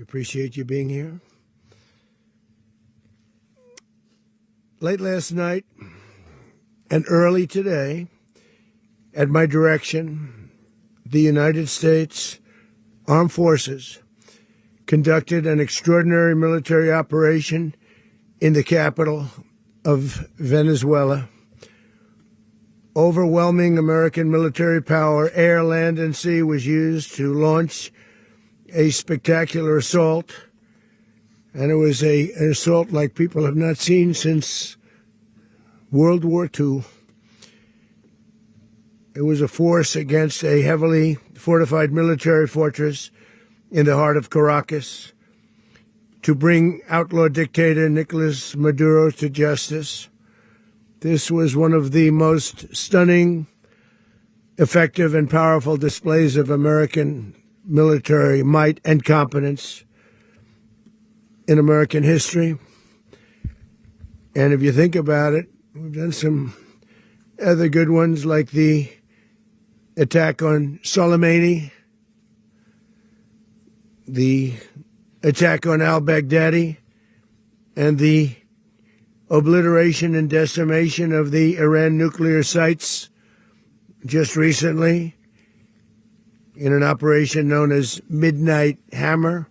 appreciate you being here. Late last night and early today, at my direction, the United States Armed Forces conducted an extraordinary military operation in the capital of Venezuela. Overwhelming American military power, air, land, and sea, was used to launch a spectacular assault. And it was an assault like people have not seen since World War II. It was a force against a heavily fortified military fortress in the heart of Caracas to bring outlaw dictator Nicolas Maduro to justice. This was one of the most stunning, effective, and powerful displays of American military might and competence in American history. And if you think about it, we've done some other good ones, like the attack on Soleimani, the attack on al-Baghdadi, and the obliteration and decimation of the Iran nuclear sites just recently in an operation known as Midnight Hammer.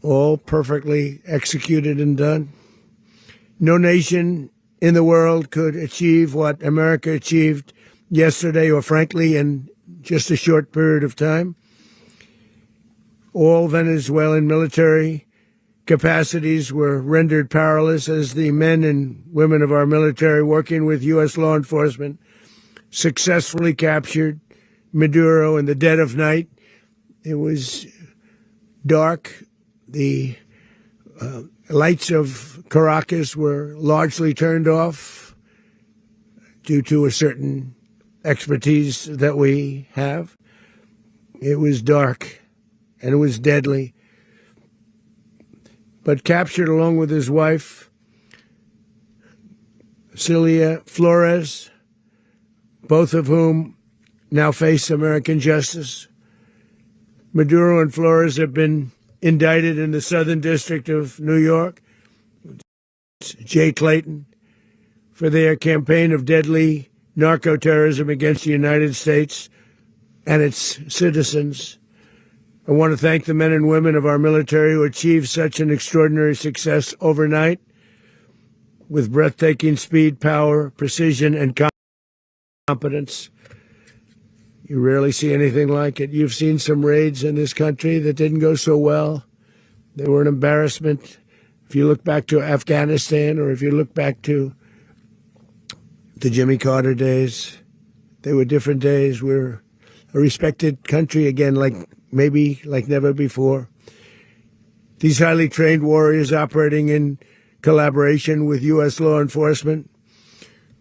All perfectly executed and done. No nation in the world could achieve what America achieved yesterday, or frankly, in just a short period of time. All Venezuelan military capacities were rendered powerless as the men and women of our military, working with U.S. law enforcement, successfully captured Maduro in the dead of night. It was dark. The lights of Caracas were largely turned off due to a certain expertise that we have. It was dark and it was deadly. But captured along with his wife, Celia Flores, both of whom now face American justice. Maduro and Flores have been indicted in the Southern District of New York, Jay Clayton, for their campaign of deadly narco-terrorism against the United States and its citizens. I want to thank the men and women of our military who achieved such an extraordinary success overnight with breathtaking speed, power, precision, and competence. You rarely see anything like it. You've seen some raids in this country that didn't go so well. They were an embarrassment. If you look back to Afghanistan, or if you look back to the Jimmy Carter days, they were different days. We're a respected country again, like never before. These highly trained warriors, operating in collaboration with U.S. law enforcement,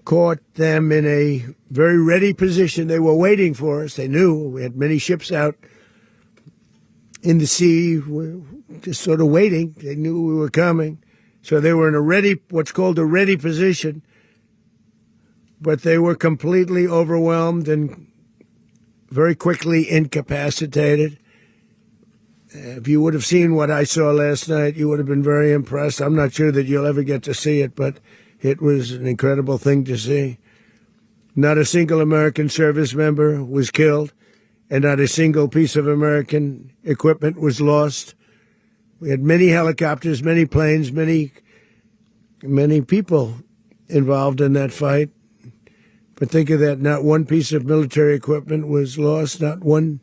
caught them in a very ready position. They were waiting for us. They knew we had many ships out in the sea, just sort of waiting. They knew we were coming. So they were in what's called a ready position. But they were completely overwhelmed and very quickly incapacitated. If you would have seen what I saw last night, you would have been very impressed. I'm not sure that you'll ever get to see it, but it was an incredible thing to see. Not a single American service member was killed, and not a single piece of American equipment was lost. We had many helicopters, many planes, many people involved in that fight. But think of that, not one piece of military equipment was lost, not one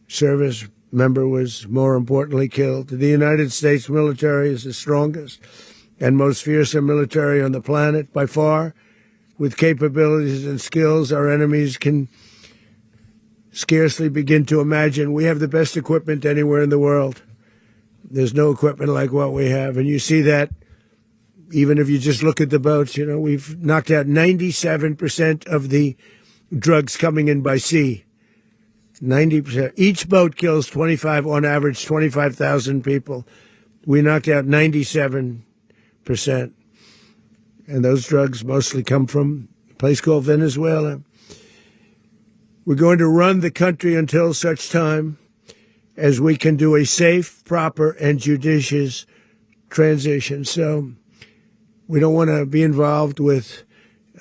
service member was, more importantly, killed. The United States military is the strongest and most fearsome military on the planet by far. With capabilities and skills our enemies can scarcely begin to imagine. We have the best equipment anywhere in the world. There's no equipment like what we have. And you see that even if you just look at the boats. You know, we've knocked out 97% of the drugs coming in by sea. 90%. Each boat kills on average, 25,000 people. We knocked out 97%. And those drugs mostly come from a place called Venezuela. We're going to run the country until such time as we can do a safe, proper, and judicious transition. So we don't want to be involved with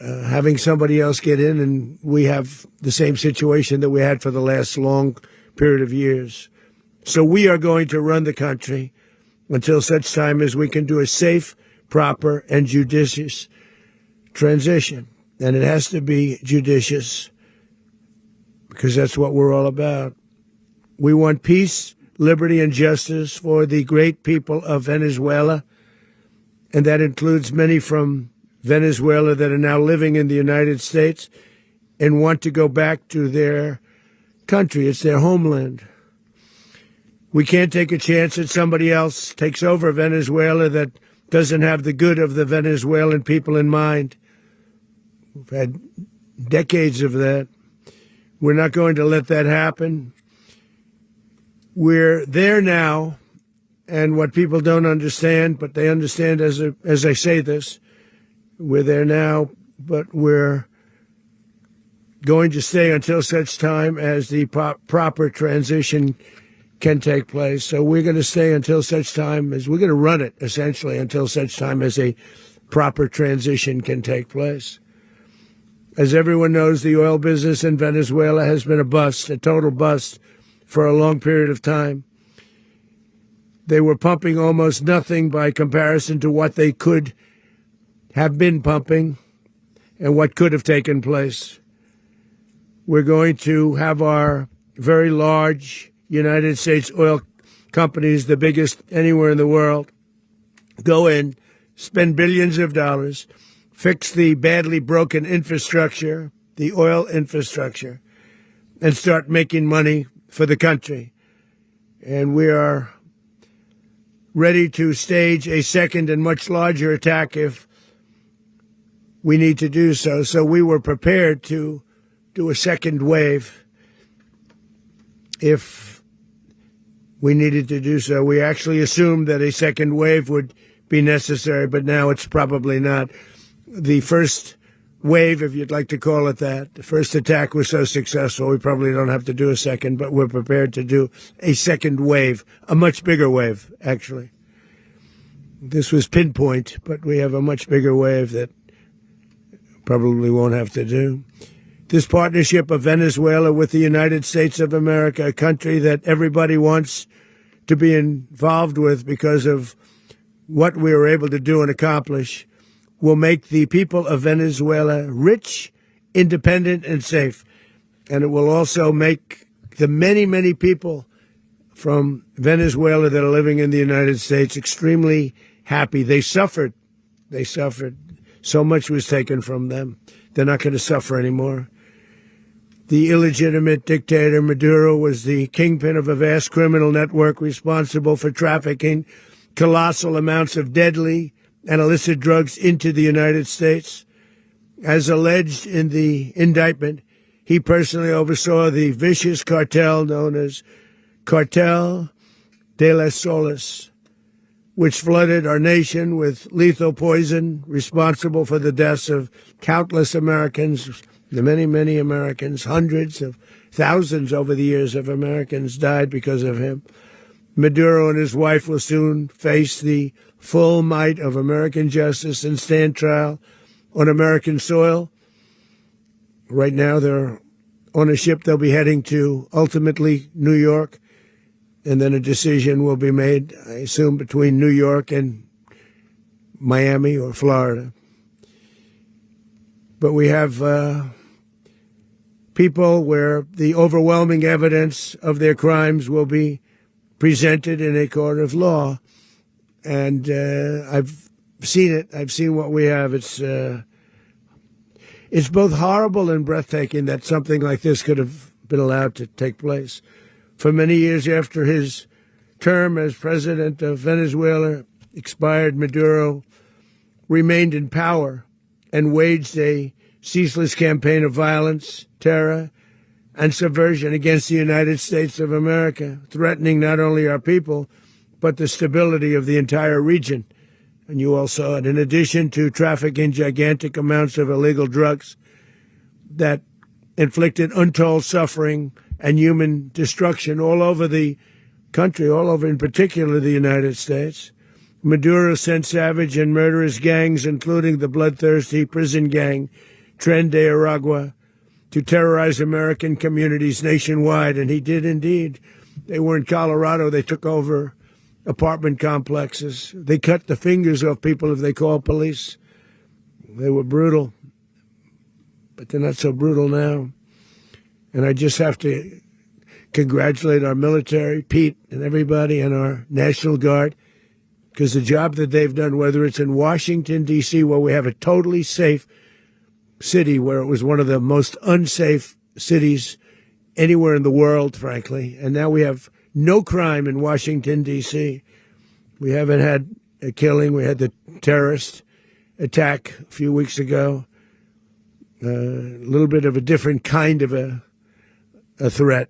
having somebody else get in and we have the same situation that we had for the last long period of years. So we are going to run the country until such time as we can do a safe, proper, and judicious transition. And it has to be judicious because that's what we're all about. We want peace, liberty, and justice for the great people of Venezuela, and that includes many from Venezuela that are now living in the United States and want to go back to their country. It's their homeland. We can't take a chance that somebody else takes over Venezuela that doesn't have the good of the Venezuelan people in mind. We've had decades of that. We're not going to let that happen. We're there now, and what people don't understand, but they understand as I say this, we're there now, but we're going to stay until such time as the proper transition can take place. So we're going to stay until such time as we're going to run it, essentially, until such time as a proper transition can take place. As everyone knows, the oil business in Venezuela has been a bust, a total bust, for a long period of time. They were pumping almost nothing by comparison to what they could have been pumping and what could have taken place. We're going to have our very large United States oil companies, the biggest anywhere in the world, go in, spend billions of dollars, fix the badly broken infrastructure, the oil infrastructure, and start making money for the country. And we are ready to stage a second and much larger attack if we need to do so. So we were prepared to do a second wave if we needed to do so. We actually assumed that a second wave would be necessary, but now it's probably not. The first wave, if you'd like to call it that, the first attack was so successful, we probably don't have to do a second, but we're prepared to do a second wave, a much bigger wave, actually. This was pinpoint, but we have a much bigger wave that probably won't have to do. This partnership of Venezuela with the United States of America, a country that everybody wants to be involved with because of what we were able to do and accomplish, will make the people of Venezuela rich, independent, and safe. And it will also make the many, many people from Venezuela that are living in the United States extremely happy. They suffered. They suffered. So much was taken from them. They're not going to suffer anymore. The illegitimate dictator Maduro was the kingpin of a vast criminal network responsible for trafficking colossal amounts of deadly and illicit drugs into the United States. As alleged in the indictment, he personally oversaw the vicious cartel known as Cartel de las Solas, which flooded our nation with lethal poison, responsible for the deaths of countless Americans, the many, many Americans. Hundreds of thousands over the years of Americans died because of him. Maduro and his wife will soon face the full might of American justice and stand trial on American soil. Right now, they're on a ship they'll be heading to, ultimately, New York. And then a decision will be made, I assume, between New York and Miami or Florida. But we have people where the overwhelming evidence of their crimes will be presented in a court of law. And I've seen it. I've seen what we have. It's both horrible and breathtaking that something like this could have been allowed to take place. For many years after his term as president of Venezuela expired, Maduro remained in power and waged a ceaseless campaign of violence, terror, and subversion against the United States of America, threatening not only our people, but the stability of the entire region. And you all saw it. In addition to trafficking gigantic amounts of illegal drugs that inflicted untold suffering and human destruction all over the country, all over, in particular the United States. Maduro sent savage and murderous gangs, including the bloodthirsty prison gang Tren de Aragua, to terrorize American communities nationwide, and he did indeed. They were in Colorado. They took over apartment complexes. They cut the fingers off people if they called police. They were brutal, but they're not so brutal now. And I just have to congratulate our military, Pete and everybody, and our National Guard, because the job that they've done, whether it's in Washington, D.C., where we have a totally safe city, where it was one of the most unsafe cities anywhere in the world, frankly, and now we have no crime in Washington, D.C. We haven't had a killing. We had the terrorist attack a few weeks ago, a little bit of a different kind of a threat,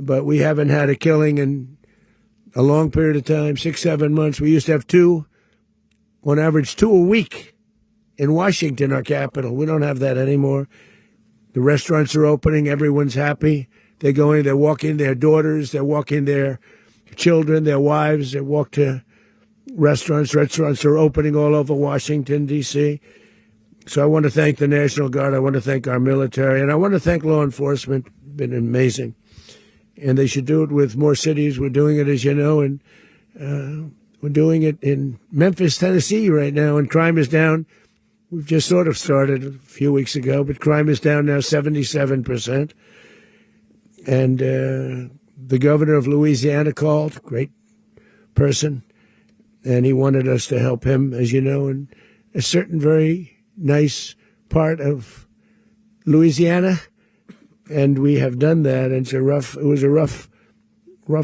but we haven't had a killing in a long period of time, 6-7 months. We used to have two, on average, 2 a week in Washington, our capital. We don't have that anymore. The restaurants are opening. Everyone's happy. They're going, they're walking their daughters, they're walking their children, their wives. They walk to restaurants. Restaurants are opening all over Washington, D.C. So I want to thank the National Guard. I want to thank our military. And I want to thank law enforcement. Been amazing. And they should do it with more cities. We're doing it, as you know, and we're doing it in Memphis, Tennessee right now, and crime is down. We've just sort of started a few weeks ago, but crime is down now 77%. And the governor of Louisiana called, great person, and he wanted us to help him, as you know, in a certain very nice part of Louisiana. And we have done that. And it was a rough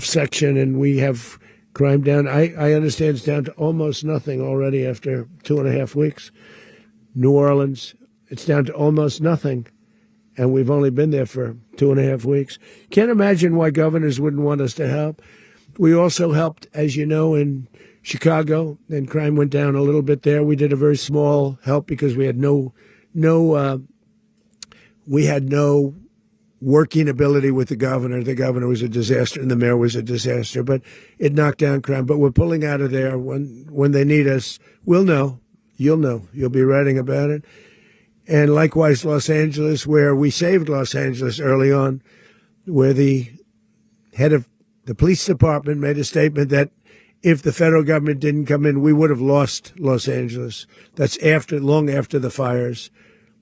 section, and we have crime down. I understand it's down to almost nothing already after 2.5 weeks. New Orleans, it's down to almost nothing. And we've only been there for 2.5 weeks. Can't imagine why governors wouldn't want us to help. We also helped, as you know, in Chicago, and crime went down a little bit there. We did a very small help because we had no working ability with the governor. The governor was a disaster, and the mayor was a disaster. But it knocked down crime. But we're pulling out of there. When they need us, we'll know. You'll know. You'll be writing about it. And likewise, Los Angeles, where we saved Los Angeles early on, where the head of the police department made a statement that if the federal government didn't come in, we would have lost Los Angeles. That's long after the fires.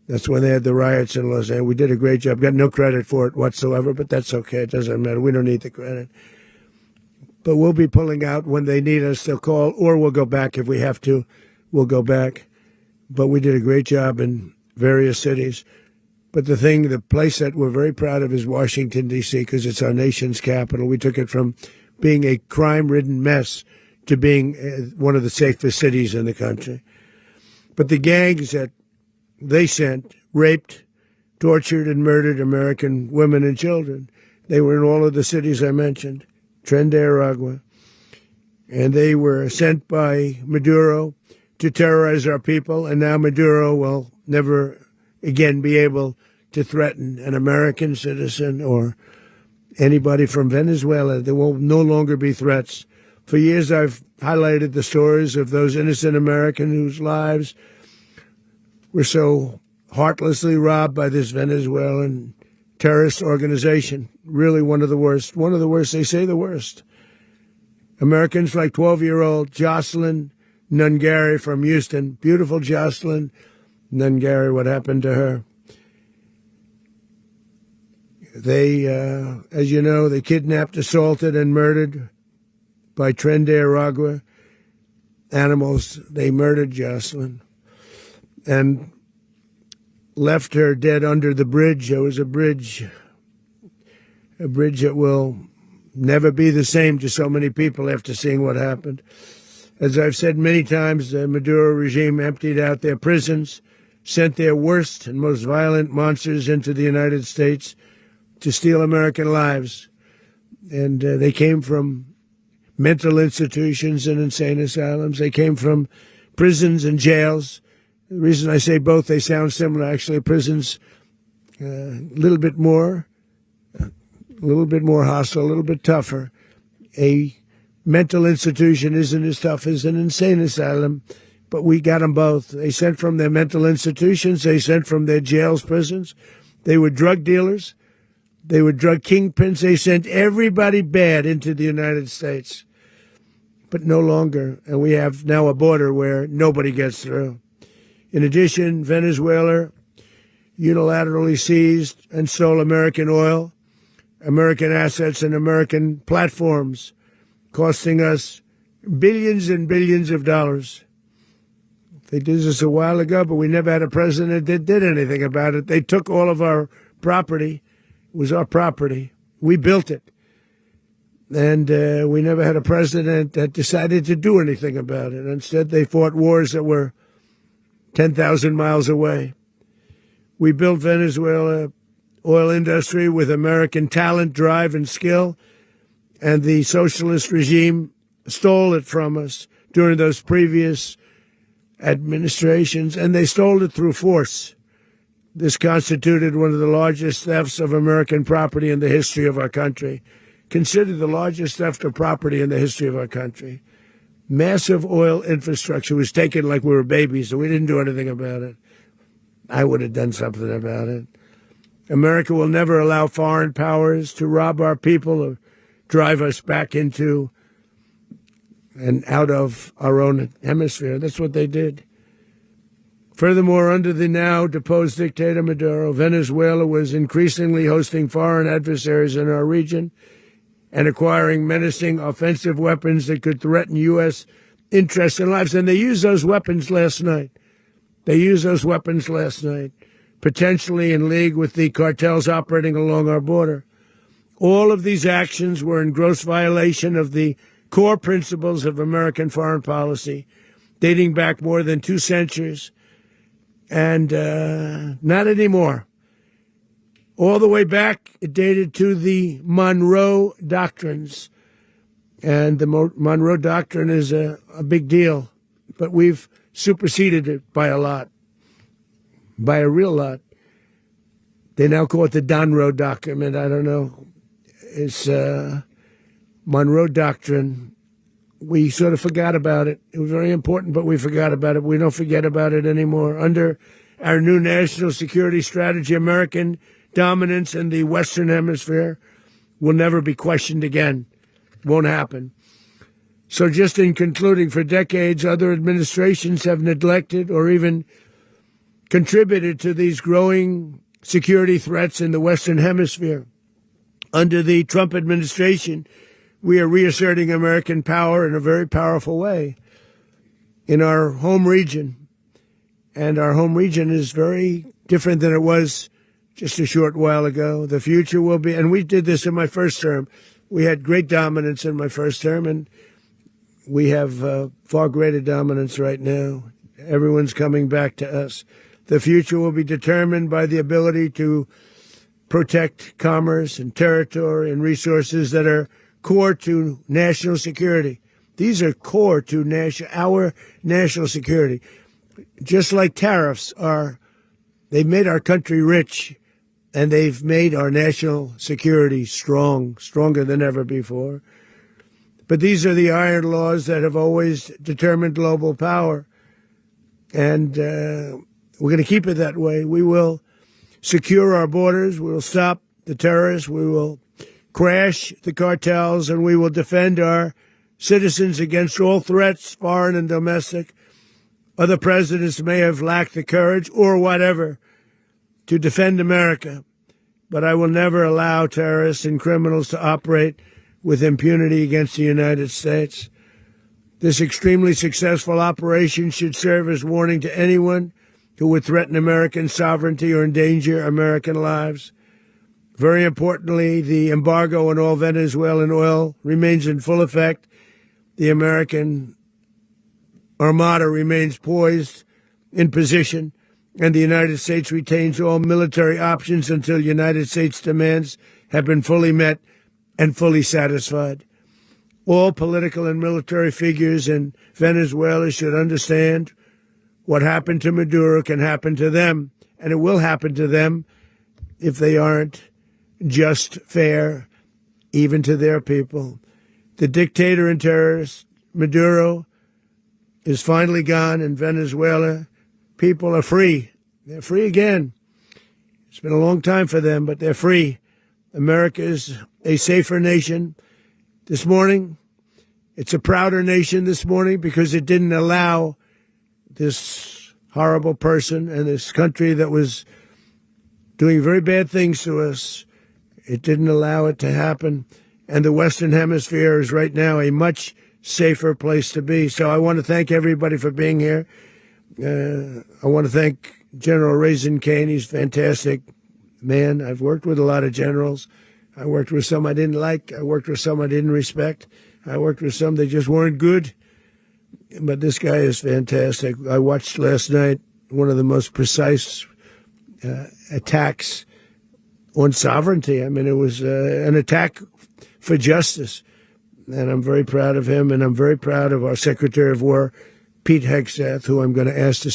That's when they had the riots in Los Angeles. We did a great job. Got no credit for it whatsoever, but that's okay. It doesn't matter. We don't need the credit. But we'll be pulling out when they need us. They'll call, or we'll go back if we have to. We'll go back. But we did a great job in various cities. But the place that we're very proud of is Washington, D.C., because it's our nation's capital. We took it from being a crime-ridden mess to being one of the safest cities in the country. But the gangs that they sent raped, tortured, and murdered American women and children. They were in all of the cities I mentioned, Tren de Aragua. And they were sent by Maduro to terrorize our people, and now Maduro will never again be able to threaten an American citizen or anybody from Venezuela. There will no longer be threats. For years, I've highlighted the stories of those innocent Americans whose lives were so heartlessly robbed by this Venezuelan terrorist organization. Really one of the worst. One of the worst. They say the worst. Americans like 12-year-old Jocelyn Nungari from Houston. Beautiful Jocelyn Nungari. What happened to her? They, as you know, they kidnapped, assaulted, and murdered by Tren de Aragua animals. They murdered Jocelyn and left her dead under the bridge. There was a bridge that will never be the same to so many people after seeing what happened. As I've said many times, the Maduro regime emptied out their prisons, sent their worst and most violent monsters into the United States to steal American lives. And they came from mental institutions and insane asylums. They came from prisons and jails. The reason I say both, they sound similar. Actually, prisons a little bit more hostile, a little bit tougher. A mental institution isn't as tough as an insane asylum, but we got them both. They sent from their mental institutions. They sent from their jails, prisons. They were drug dealers. They were drug kingpins. They sent everybody bad into the United States, but no longer. And we have now a border where nobody gets through. In addition, Venezuela unilaterally seized and stole American oil, American assets, and American platforms, costing us billions and billions of dollars. They did this a while ago, but we never had a president that did anything about it. They took all of our property. It was our property. We built it. And we never had a president that decided to do anything about it. Instead, they fought wars that were 10,000 miles away. We built Venezuela oil industry with American talent, drive, and skill, and the socialist regime stole it from us during those previous administrations, and they stole it through force. This constituted one of the largest thefts of American property in the history of our country. Considered the largest theft of property in the history of our country. Massive oil infrastructure was taken like we were babies, and we didn't do anything about it. I would have done something about it. America will never allow foreign powers to rob our people or drive us back into and out of our own hemisphere. That's what they did. Furthermore, under the now deposed dictator Maduro, Venezuela was increasingly hosting foreign adversaries in our region and acquiring menacing offensive weapons that could threaten U.S. interests and lives. And they used those weapons last night. Potentially in league with the cartels operating along our border. All of these actions were in gross violation of the core principles of American foreign policy, dating back more than 2 centuries, and not anymore. All the way back, it dated to the Monroe Doctrines, and the Monroe Doctrine is a big deal, but we've superseded it by a lot, by a real lot. They now call it the Donroe Document. I don't know. It's Monroe Doctrine. We sort of forgot about it. It was very important, but we forgot about it. We don't forget about it anymore. Under our new national security strategy, American dominance in the Western Hemisphere will never be questioned again. Won't happen. So just in concluding, for decades, other administrations have neglected or even contributed to these growing security threats in the Western Hemisphere. Under the Trump administration, we are reasserting American power in a very powerful way in our home region. And our home region is very different than it was just a short while ago. The future will be, and we did this in my first term. We had great dominance in my first term, and we have far greater dominance right now. Everyone's coming back to us. The future will be determined by the ability to protect commerce and territory and resources that are core to national security. These are core to our national security. Just like tariffs are, they've made our country rich, and they've made our national security stronger than ever before. But these are the iron laws that have always determined global power. And we're going to keep it that way. We will secure our borders. We will stop the terrorists. We will crash the cartels, and we will defend our citizens against all threats, foreign and domestic. Other presidents may have lacked the courage or whatever to defend America, but I will never allow terrorists and criminals to operate with impunity against the United States. This extremely successful operation should serve as warning to anyone who would threaten American sovereignty or endanger American lives. Very importantly, the embargo on all Venezuelan oil remains in full effect. The American Armada remains poised in position, and the United States retains all military options until United States demands have been fully met and fully satisfied. All political and military figures in Venezuela should understand what happened to Maduro can happen to them, and it will happen to them if they aren't just fair, even to their people. The dictator and terrorist, Maduro, is finally gone in Venezuela. People are free. They're free again. It's been a long time for them, but they're free. America is a safer nation this morning. It's a prouder nation this morning because it didn't allow this horrible person and this country that was doing very bad things to us. It didn't allow it to happen. And the Western Hemisphere is right now a much safer place to be. So I want to thank everybody for being here. I want to thank General Raisin Cain. He's a fantastic man. I've worked with a lot of generals. I worked with some I didn't like. I worked with some I didn't respect. I worked with some that just weren't good. But this guy is fantastic. I watched last night one of the most precise attacks on sovereignty. I mean, it was an attack for justice. And I'm very proud of him, and I'm very proud of our Secretary of War, Pete Hegseth, who I'm going to ask to